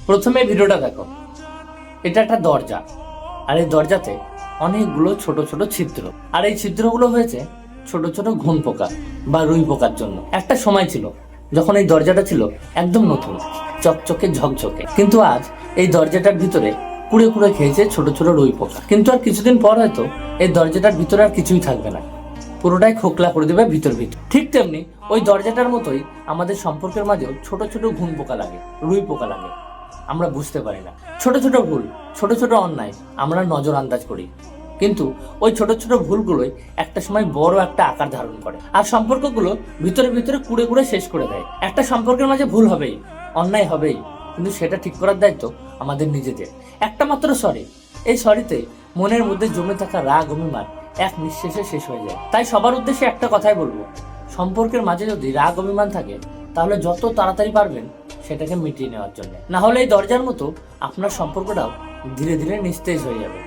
প্রথমে ভিডিওটা দেখো। এটা একটা দরজা, আর এই দরজাতে অনেকগুলো ছোট ছোট ছিদ্র, আর এই ছিদ্রগুলো হয়েছে ছোট ছোট ঘুন পোকা বা রুই পোকার জন্য। একটা সময় ছিল যখন এই দরজাটা ছিল একদম নতুন, চকচকে ঝকঝকে, কিন্তু আজ এই দরজাটার ভিতরে কুড়ে কুড়ে খেয়েছে ছোট ছোট রুই পোকা। কিন্তু আর কিছুদিন পর হয়তো এই দরজাটার ভিতরে আর কিছুই থাকবে না, পুরোটাই খোকলা করে দেবে ভিতর। ঠিক তেমনি ওই দরজাটার মতোই আমাদের সম্পর্কের মাঝেও ছোট ছোট ঘুন পোকা লাগে, রুই পোকা লাগে। আমরা বুঝতে পারি না, ছোট ছোট ভুল, ছোট ছোট অন্যায় আমরা নজর আন্দাজ করি, কিন্তু ওই ছোট ছোট ভুলগুলোই একটা সময় বড় একটা আকার ধারণ করে, আর সম্পর্কগুলো ভিতরে ভিতরে কুড়ে কুড়ে শেষ করে দেয়। একটা সম্পর্কের মাঝে ভুল হবেই, অন্যায় হবেই, কিন্তু সেটা ঠিক করার দায়িত্ব আমাদের নিজেদের। একটা মাত্র সরি, এই সরিতে মনের মধ্যে জমে থাকা রাগ অভিমান এক নিঃশেষে শেষ হয়ে যায়। তাই সবার উদ্দেশ্যে একটা কথাই বলবো, সম্পর্কের মাঝে যদি রাগ অভিমান থাকে তাহলে যত তাড়াতাড়ি পারবেন সেটাকে মিটিয়ে নেওয়ার জন্য, না হলে এই দরজার মতো আপনার সম্পর্কটাও ধীরে ধীরে নিস্তেজ হয়ে যাবে।